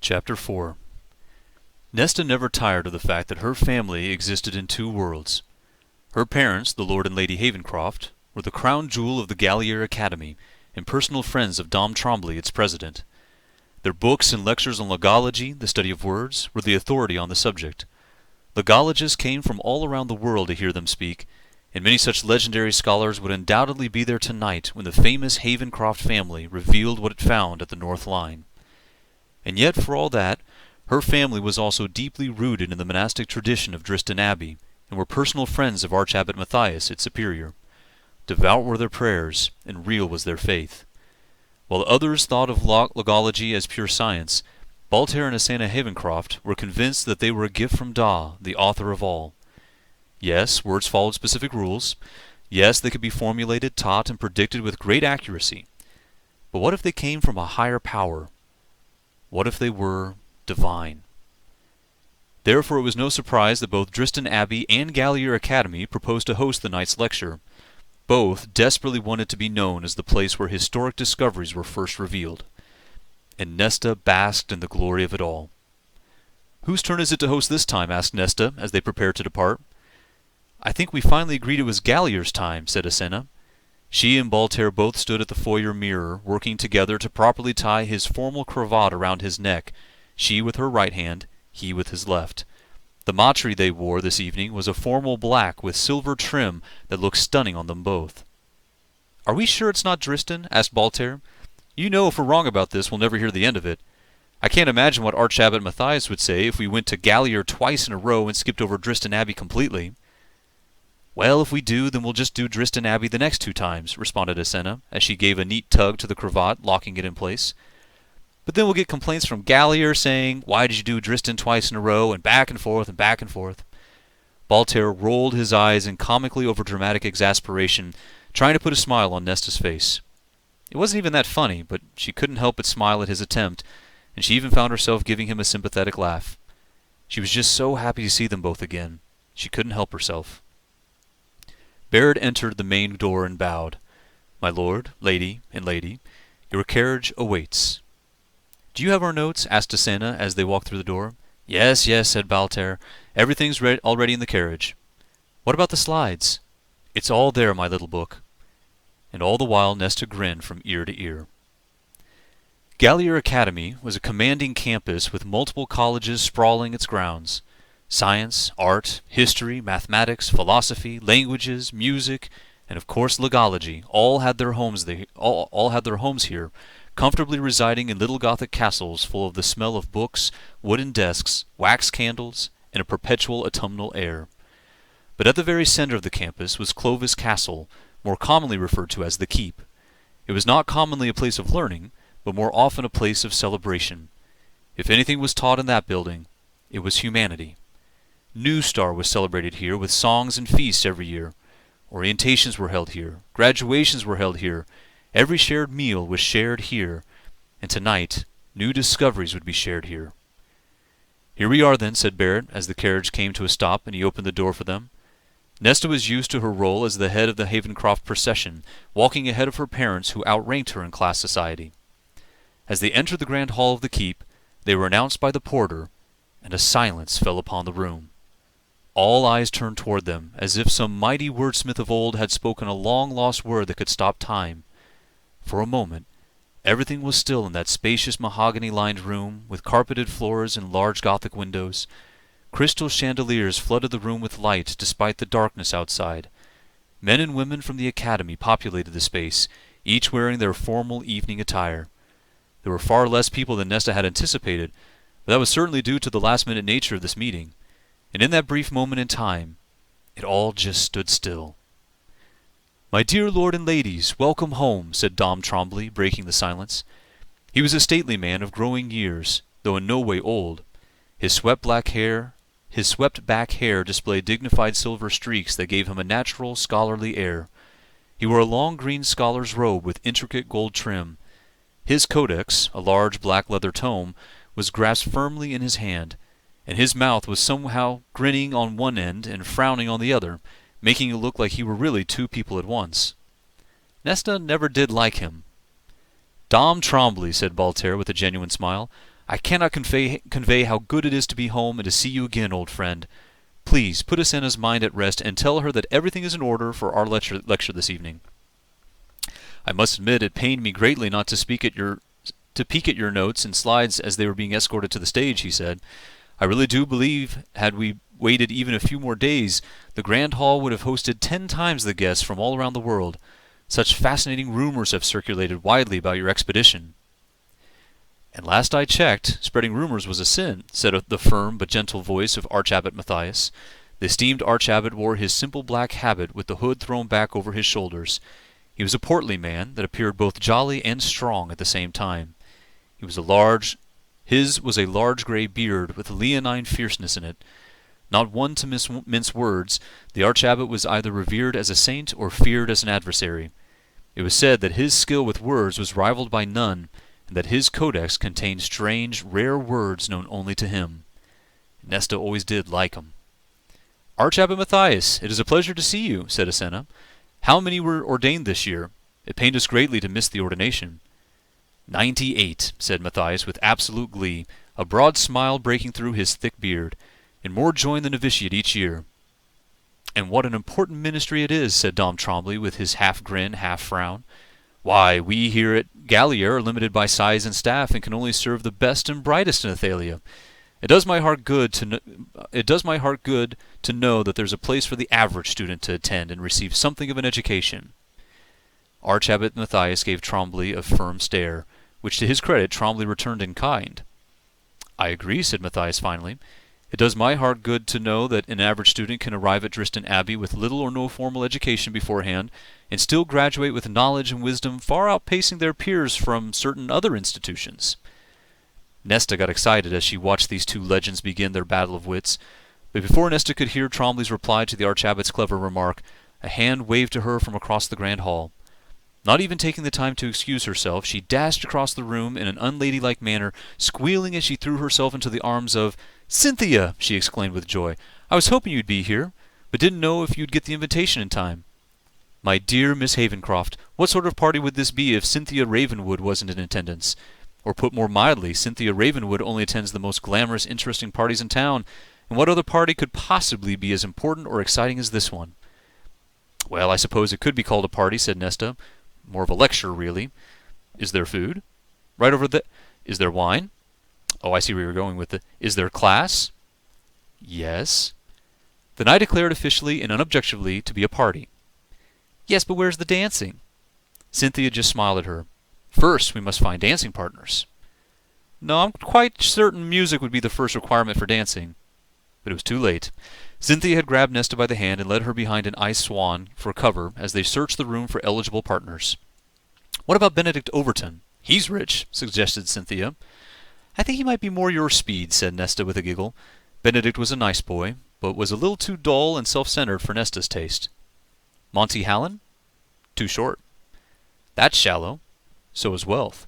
Chapter 4. Nesta never tired of the fact that her family existed in two worlds. Her parents, the Lord and Lady Havencroft, were the crown jewel of the Gallier Academy, and personal friends of Dom Trombley, its president. Their books and lectures on logology, the study of words, were the authority on the subject. Logologists came from all around the world to hear them speak, and many such legendary scholars would undoubtedly be there tonight when the famous Havencroft family revealed what it found at the North Line. And yet, for all that, her family was also deeply rooted in the monastic tradition of Driston Abbey, and were personal friends of Archabbot Matthias, its superior. Devout were their prayers, and real was their faith. While others thought of logology as pure science, Baltair and Asana Havencroft were convinced that they were a gift from Da, the author of all. Yes, words followed specific rules. Yes, they could be formulated, taught, and predicted with great accuracy. But what if they came from a higher power? What if they were divine? Therefore it was no surprise that both Driston Abbey and Gallier Academy proposed to host the night's lecture. Both desperately wanted to be known as the place where historic discoveries were first revealed. And Nesta basked in the glory of it all. "Whose turn is it to host this time?" asked Nesta, as they prepared to depart. "I think we finally agreed it was Gallier's time," said Asena. She and Baltair both stood at the foyer mirror, working together to properly tie his formal cravat around his neck, she with her right hand, he with his left. The matre they wore this evening was a formal black with silver trim that looked stunning on them both. "Are we sure it's not Driston?" asked Baltair. "You know if we're wrong about this, we'll never hear the end of it. I can't imagine what Archabbot Matthias would say if we went to Gallier twice in a row and skipped over Driston Abbey completely." "Well, if we do, then we'll just do Driston Abbey the next 2 times," responded Asena, as she gave a neat tug to the cravat, locking it in place. "But then we'll get complaints from Gallier saying, 'Why did you do Driston twice in a row?' and back and forth and back and forth." Baltair rolled his eyes in comically overdramatic exasperation, trying to put a smile on Nesta's face. It wasn't even that funny, but she couldn't help but smile at his attempt, and she even found herself giving him a sympathetic laugh. She was just so happy to see them both again. She couldn't help herself. Baird entered the main door and bowed. "My lord, lady, and lady, your carriage awaits." "Do you have our notes?" asked Asena as they walked through the door. "Yes, yes," said Baltair. "Everything's already in the carriage." "What about the slides?" "It's all there, my little book." And all the while Nesta grinned from ear to ear. Gallier Academy was a commanding campus with multiple colleges sprawling its grounds. Science, art, history, mathematics, philosophy, languages, music, and of course logology all had their homes here, comfortably residing in little Gothic castles full of the smell of books, wooden desks, wax candles, and a perpetual autumnal air. But at the very center of the campus was Clovis Castle, more commonly referred to as the Keep. It was not commonly a place of learning, but more often a place of celebration. If anything was taught in that building, it was humanity. New Star was celebrated here with songs and feasts every year. Orientations were held here. Graduations were held here. Every shared meal was shared here. And tonight, new discoveries would be shared here. "Here we are, then," said Baird, as the carriage came to a stop and he opened the door for them. Nesta was used to her role as the head of the Havencroft procession, walking ahead of her parents who outranked her in class society. As they entered the grand hall of the Keep, they were announced by the porter, and a silence fell upon the room. All eyes turned toward them, as if some mighty wordsmith of old had spoken a long-lost word that could stop time. For a moment, everything was still in that spacious mahogany-lined room, with carpeted floors and large Gothic windows. Crystal chandeliers flooded the room with light, despite the darkness outside. Men and women from the academy populated the space, each wearing their formal evening attire. There were far less people than Nesta had anticipated, but that was certainly due to the last-minute nature of this meeting. And in that brief moment in time, it all just stood still. "My dear lord and ladies, welcome home," said Dom Trombley, breaking the silence. He was a stately man of growing years, though in no way old. His swept back hair displayed dignified silver streaks that gave him a natural, scholarly air. He wore a long green scholar's robe with intricate gold trim. His Codex, a large black leather tome, was grasped firmly in his hand, and his mouth was somehow grinning on one end and frowning on the other, making it look like he were really 2 people at once. Nesta never did like him. "Dom Trombley," said Baltair with a genuine smile, I cannot convey how good it is to be home and to see you again, old friend. Please put Asenna's mind at rest and tell her that everything is in order for our lecture this evening. I must admit it pained me greatly not to peek at your notes and slides as they were being escorted to the stage, he said. I really do believe, had we waited even a few more days, the Grand Hall would have hosted 10 times the guests from all around the world. Such fascinating rumors have circulated widely about your expedition. And last I checked, spreading rumors was a sin, said the firm but gentle voice of Archabbot Matthias. The esteemed Archabbot wore his simple black habit with the hood thrown back over his shoulders. He was a portly man that appeared both jolly and strong at the same time. His was a large grey beard with a leonine fierceness in it. Not one to mince words, the Archabbot was either revered as a saint or feared as an adversary. It was said that his skill with words was rivaled by none, and that his Codex contained strange, rare words known only to him. Nesta always did like him. Archabbot Matthias, it is a pleasure to see you, said Asenna. How many were ordained this year? It pained us greatly to miss the ordination. 98, said Matthias with absolute glee, a broad smile breaking through his thick beard. And more join the novitiate each year. And what an important ministry it is, said Dom Trombley with his half-grin, half-frown. Why, we here at Gallier are limited by size and staff and can only serve the best and brightest in Athalia. It does my heart good to know that there's a place for the average student to attend and receive something of an education. Archabbot Matthias gave Trombley a firm stare, which to his credit Trombley returned in kind. I agree, said Matthias finally. It does my heart good to know that an average student can arrive at Driston Abbey with little or no formal education beforehand, and still graduate with knowledge and wisdom far outpacing their peers from certain other institutions. Nesta got excited as she watched these two legends begin their battle of wits, but before Nesta could hear Trombley's reply to the Archabbot's clever remark, a hand waved to her from across the Grand Hall. Not even taking the time to excuse herself, she dashed across the room in an unladylike manner, squealing as she threw herself into the arms of "Cynthia!" she exclaimed with joy. "I was hoping you'd be here, but didn't know if you'd get the invitation in time." "My dear Miss Havencroft, what sort of party would this be if Cynthia Ravenwood wasn't in attendance? Or put more mildly, Cynthia Ravenwood only attends the most glamorous, interesting parties in town, and what other party could possibly be as important or exciting as this one?" "Well, I suppose it could be called a party," said Nesta. "More of a lecture, really. Is there food?" "Right over the... Is there wine?" "Oh, I see where you're going with it. Is there class?" "Yes." "Then I declare it officially and unobjectively to be a party." "Yes, but where's the dancing?" Cynthia just smiled at her. "First, we must find dancing partners." "No, I'm quite certain music would be the first requirement for dancing." But it was too late. Cynthia had grabbed Nesta by the hand and led her behind an ice swan for cover as they searched the room for eligible partners. "What about Benedict Overton? He's rich," suggested Cynthia. "I think he might be more your speed," said Nesta with a giggle. Benedict was a nice boy, but was a little too dull and self-centered for Nesta's taste. "Monty Hallen? Too short." "That's shallow. So is Wealth."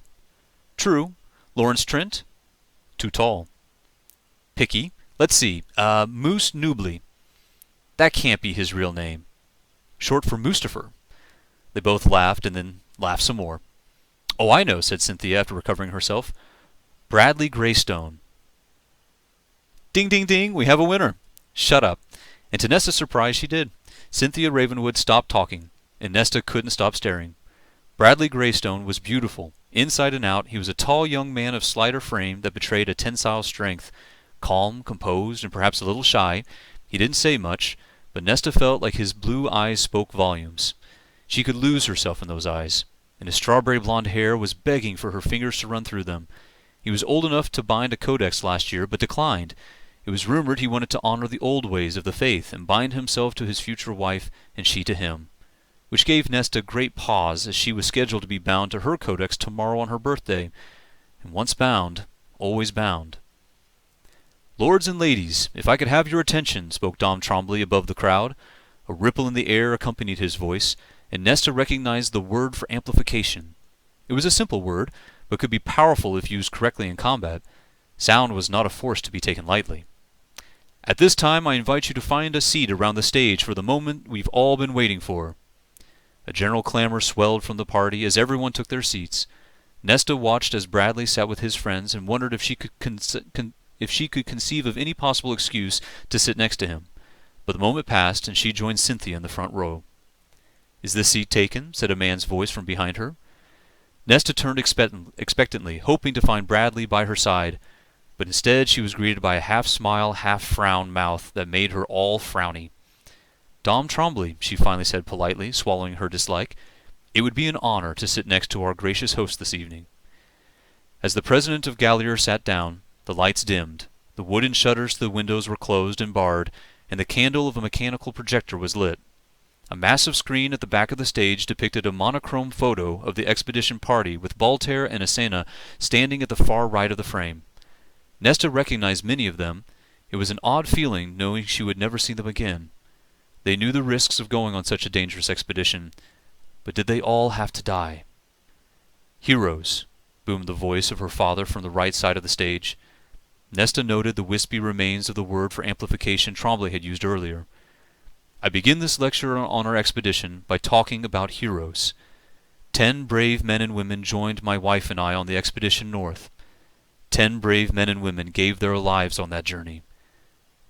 "True. Lawrence Trent? Too tall." "Picky. Let's see. Moose Newbley. That can't be his real name. Short for Mustafer." They both laughed and then laughed some more. "Oh, I know," said Cynthia after recovering herself. "Bradley Greystone." "Ding, ding, ding, we have a winner." "Shut up." And to Nesta's surprise she did. Cynthia Ravenwood stopped talking, and Nesta couldn't stop staring. Bradley Greystone was beautiful. Inside and out, he was a tall young man of slighter frame that betrayed a tensile strength. Calm, composed, and perhaps a little shy, he didn't say much, but Nesta felt like his blue eyes spoke volumes. She could lose herself in those eyes, and his strawberry blonde hair was begging for her fingers to run through them. He was old enough to bind a codex last year, but declined. It was rumored he wanted to honor the old ways of the faith and bind himself to his future wife and she to him, which gave Nesta great pause as she was scheduled to be bound to her codex tomorrow on her birthday, and once bound, always bound. "Lords and ladies, if I could have your attention," spoke Dom Trombley above the crowd. A ripple in the air accompanied his voice, and Nesta recognized the word for amplification. It was a simple word, but could be powerful if used correctly in combat. Sound was not a force to be taken lightly. "At this time I invite you to find a seat around the stage for the moment we've all been waiting for." A general clamor swelled from the party as everyone took their seats. Nesta watched as Bradley sat with his friends and wondered if she could conceive of any possible excuse to sit next to him. But the moment passed, and she joined Cynthia in the front row. "Is this seat taken?" said a man's voice from behind her. Nesta turned expectantly, hoping to find Bradley by her side, but instead she was greeted by a half-smile, half-frown mouth that made her all frowny. "Dom Trombley," she finally said politely, swallowing her dislike. "It would be an honor to sit next to our gracious host this evening." As the president of Gallier sat down, the lights dimmed, the wooden shutters to the windows were closed and barred, and the candle of a mechanical projector was lit. A massive screen at the back of the stage depicted a monochrome photo of the expedition party with Baltair and Asena standing at the far right of the frame. Nesta recognized many of them. It was an odd feeling, knowing she would never see them again. They knew the risks of going on such a dangerous expedition, but did they all have to die? "Heroes," boomed the voice of her father from the right side of the stage. Nesta noted the wispy remains of the word for amplification Trombley had used earlier. "I begin this lecture on our expedition by talking about heroes. 10 brave men and women joined my wife and I on the expedition north. 10 brave men and women gave their lives on that journey.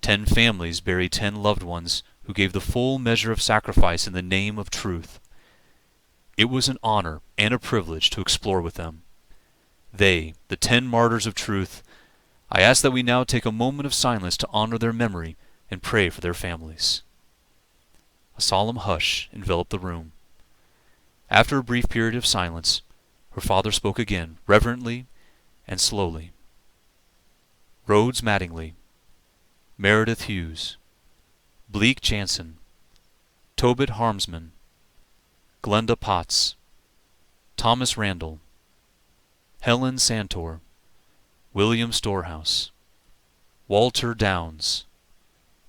10 families buried 10 loved ones who gave the full measure of sacrifice in the name of truth. It was an honor and a privilege to explore with them. They, the 10 martyrs of truth, I ask that we now take a moment of silence to honor their memory and pray for their families." A solemn hush enveloped the room. After a brief period of silence, her father spoke again, reverently and slowly. "Rhodes Mattingly, Meredith Hughes, Bleak Jansen, Tobit Harmsman, Glenda Potts, Thomas Randall, Helen Santor, William Storehouse, Walter Downs,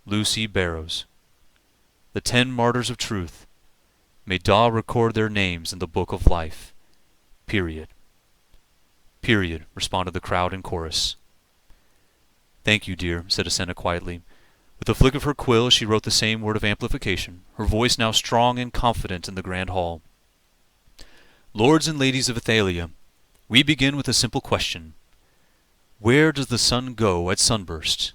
Lucy Barrows. The 10 martyrs of truth. May Da record their names in the book of life. Period." "Period," responded the crowd in chorus. "Thank you, dear," said Asena quietly. With a flick of her quill she wrote the same word of amplification, her voice now strong and confident in the grand hall. "Lords and ladies of Athalia, we begin with a simple question. Where does the sun go at sunburst?"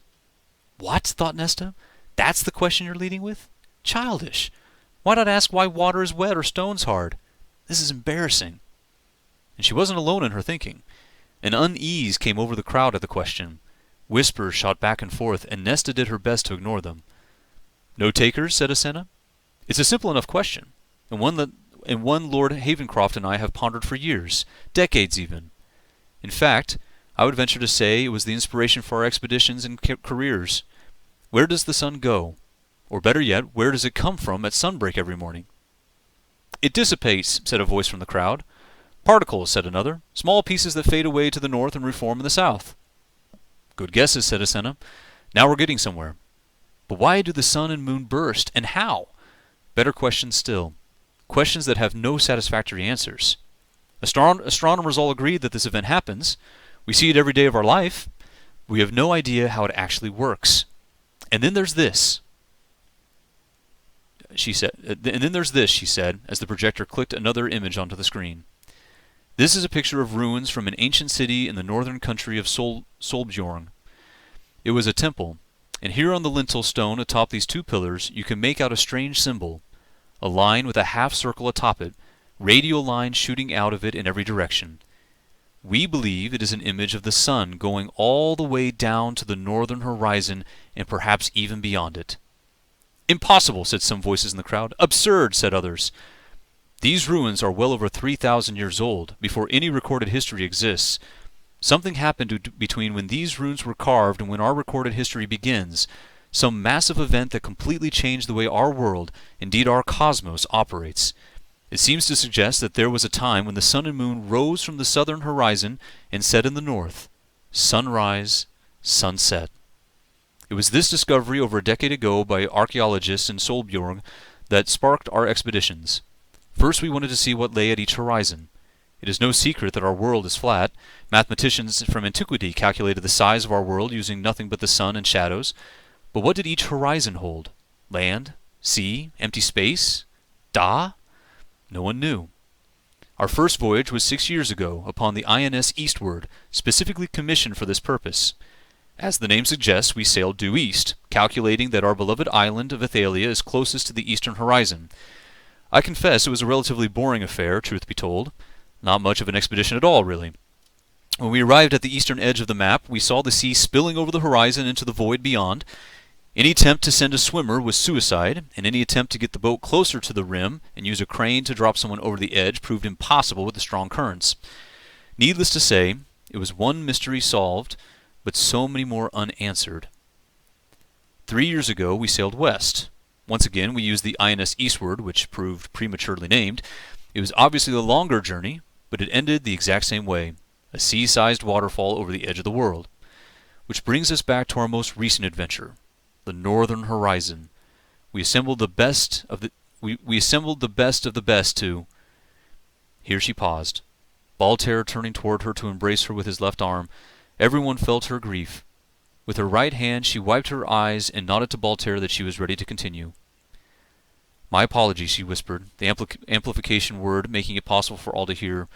"What?" thought Nesta. "That's the question you're leading with? Childish. Why not ask why water is wet or stones hard? This is embarrassing." And she wasn't alone in her thinking. An unease came over the crowd at the question. Whispers shot back and forth, and Nesta did her best to ignore them. "No takers?" said Asena. "It's a simple enough question, and one Lord Havencroft and I have pondered for years, decades even. In fact, I would venture to say it was the inspiration for our expeditions and careers. Where does the sun go? Or better yet, where does it come from at sunbreak every morning?" "It dissipates," said a voice from the crowd. "Particles," said another. "Small pieces that fade away to the north and reform in the south." "Good guesses," said Asena. "Now we're getting somewhere. But why do the sun and moon burst, and how? Better questions still. Questions that have no satisfactory answers. Astronomers all agree that this event happens. We see it every day of our life. We have no idea how it actually works. And then there's this," she said, as the projector clicked another image onto the screen. "This is a picture of ruins from an ancient city in the northern country of Solbjorn. It was a temple, and here on the lintel stone atop these 2 pillars you can make out a strange symbol, a line with a half circle atop it, radial lines shooting out of it in every direction. We believe it is an image of the sun going all the way down to the northern horizon and perhaps even beyond it." "Impossible," said some voices in the crowd. "Absurd," said others. "These ruins are well over 3,000 years old, before any recorded history exists. Something happened between when these runes were carved and when our recorded history begins, some massive event that completely changed the way our world, indeed our cosmos, operates. It seems to suggest that there was a time when the sun and moon rose from the southern horizon and set in the north. Sunrise, sunset. It was this discovery over a decade ago by archaeologists in Solbjorn that sparked our expeditions. First we wanted to see what lay at each horizon. It is no secret that our world is flat. Mathematicians from antiquity calculated the size of our world using nothing but the sun and shadows. But what did each horizon hold? Land? Sea? Empty space? Da? No one knew. Our first voyage was 6 years ago upon the INS Eastward, specifically commissioned for this purpose. As the name suggests, we sailed due east, calculating that our beloved island of Athalia is closest to the eastern horizon. I confess it was a relatively boring affair, truth be told. Not much of an expedition at all, really. When we arrived at the eastern edge of the map, we saw the sea spilling over the horizon into the void beyond. Any attempt to send a swimmer was suicide, and any attempt to get the boat closer to the rim and use a crane to drop someone over the edge proved impossible with the strong currents. Needless to say, it was one mystery solved, but so many more unanswered. 3 years ago, we sailed west. Once again, we used the INS Eastward, which proved prematurely named. It was obviously a longer journey, but it ended the exact same way, a sea-sized waterfall over the edge of the world. Which brings us back to our most recent adventure, the northern horizon. We assembled the best of the best to... Here she paused, Baltair turning toward her to embrace her with his left arm. Everyone felt her grief. With her right hand she wiped her eyes and nodded to Baltair that she was ready to continue. "My apologies," she whispered, the amplification word making it possible for all to hear.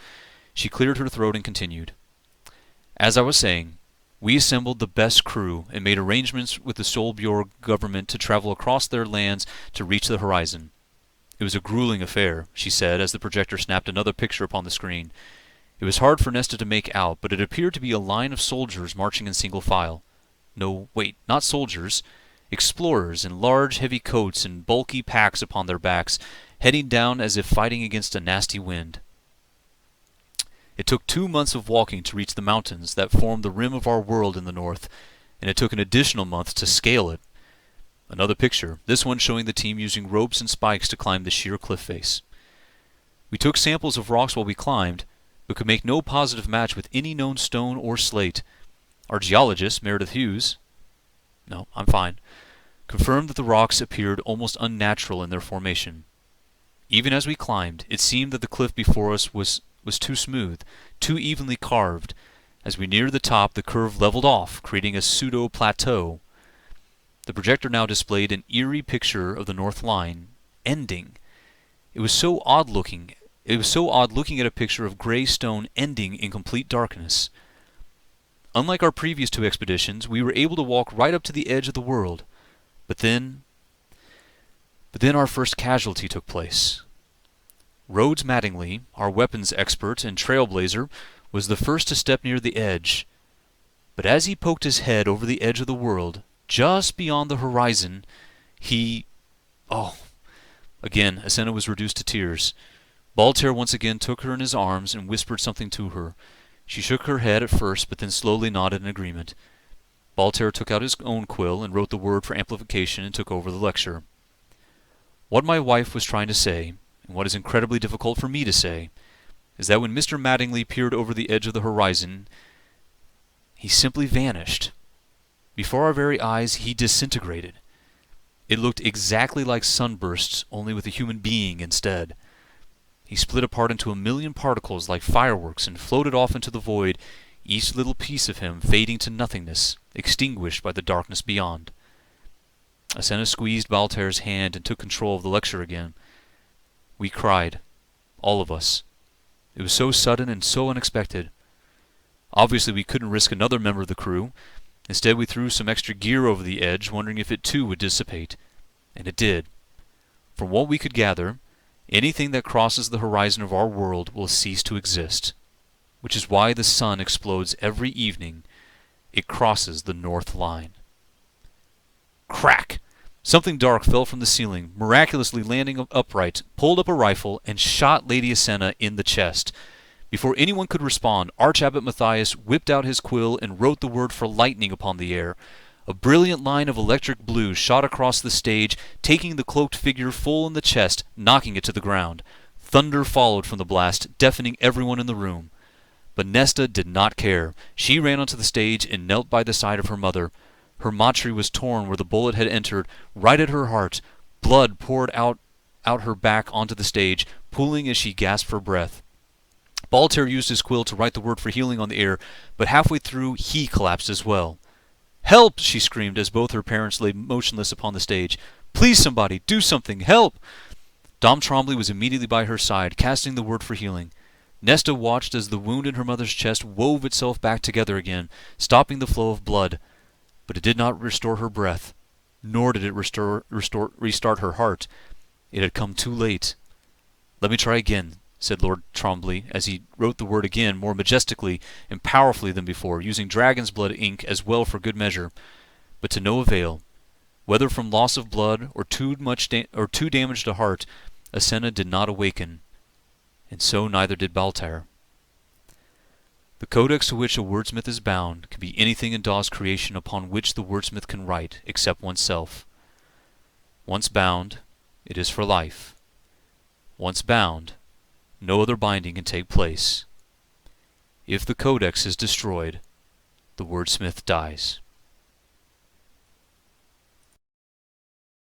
She cleared her throat and continued. "As I was saying, we assembled the best crew and made arrangements with the Solbjorg government to travel across their lands to reach the horizon. It was a grueling affair," she said as the projector snapped another picture upon the screen. It was hard for Nesta to make out, but it appeared to be a line of soldiers marching in single file. No, wait, not soldiers. Explorers in large, heavy coats and bulky packs upon their backs, heading down as if fighting against a nasty wind. It took 2 months of walking to reach the mountains that form the rim of our world in the north, and it took an additional month to scale it. Another picture, this one showing the team using ropes and spikes to climb the sheer cliff face. We took samples of rocks while we climbed, but could make no positive match with any known stone or slate. Our geologist, Meredith Hughes, no, I'm fine, confirmed that the rocks appeared almost unnatural in their formation. Even as we climbed, it seemed that the cliff before us was too smooth, too evenly carved. As we neared the top, the curve leveled off, creating a pseudo-plateau. The projector now displayed an eerie picture of the North Line, ending. It was so odd looking at a picture of gray stone ending in complete darkness. Unlike our previous 2 expeditions, we were able to walk right up to the edge of the world. But then our first casualty took place. Rhodes Mattingly, our weapons expert and trailblazer, was the first to step near the edge. But as he poked his head over the edge of the world, just beyond the horizon, Again, Asenna was reduced to tears. Baltair once again took her in his arms and whispered something to her. She shook her head at first, but then slowly nodded in agreement. Baltair took out his own quill and wrote the word for amplification and took over the lecture. What my wife was trying to say, and what is incredibly difficult for me to say, is that when Mr. Mattingly peered over the edge of the horizon, he simply vanished. Before our very eyes, he disintegrated. It looked exactly like sunbursts, only with a human being instead. He split apart into 1,000,000 particles like fireworks and floated off into the void, each little piece of him fading to nothingness, extinguished by the darkness beyond. Asenna squeezed Baltair's hand and took control of the lecture again. We cried, all of us. It was so sudden and so unexpected. Obviously we couldn't risk another member of the crew. Instead we threw some extra gear over the edge, wondering if it too would dissipate. And it did. From what we could gather, anything that crosses the horizon of our world will cease to exist, which is why the sun explodes every evening. It crosses the North Line. Crack! Something dark fell from the ceiling, miraculously landing upright, pulled up a rifle, and shot Lady Asenna in the chest. Before anyone could respond, Archabbot Matthias whipped out his quill and wrote the word for lightning upon the air. A brilliant line of electric blue shot across the stage, taking the cloaked figure full in the chest, knocking it to the ground. Thunder followed from the blast, deafening everyone in the room. But Nesta did not care. She ran onto the stage and knelt by the side of her mother. Her matra was torn where the bullet had entered, right at her heart. Blood poured out her back onto the stage, pooling as she gasped for breath. Baltair used his quill to write the word for healing on the air, but halfway through he collapsed as well. "Help!" she screamed as both her parents lay motionless upon the stage. "Please, somebody, do something! Help!" Dom Trombley was immediately by her side, casting the word for healing. Nesta watched as the wound in her mother's chest wove itself back together again, stopping the flow of blood, but it did not restore her breath, nor did it restart her heart. It had come too late. "Let me try again," said Lord Trombley, as he wrote the word again, more majestically and powerfully than before, using dragon's blood ink as well for good measure, but to no avail. Whether from loss of blood or too damaged a heart, Asenna did not awaken, and so neither did Baltar. The codex to which a wordsmith is bound can be anything in Daw's creation upon which the wordsmith can write, except oneself. Once bound, it is for life. Once bound, no other binding can take place. If the codex is destroyed, the wordsmith dies.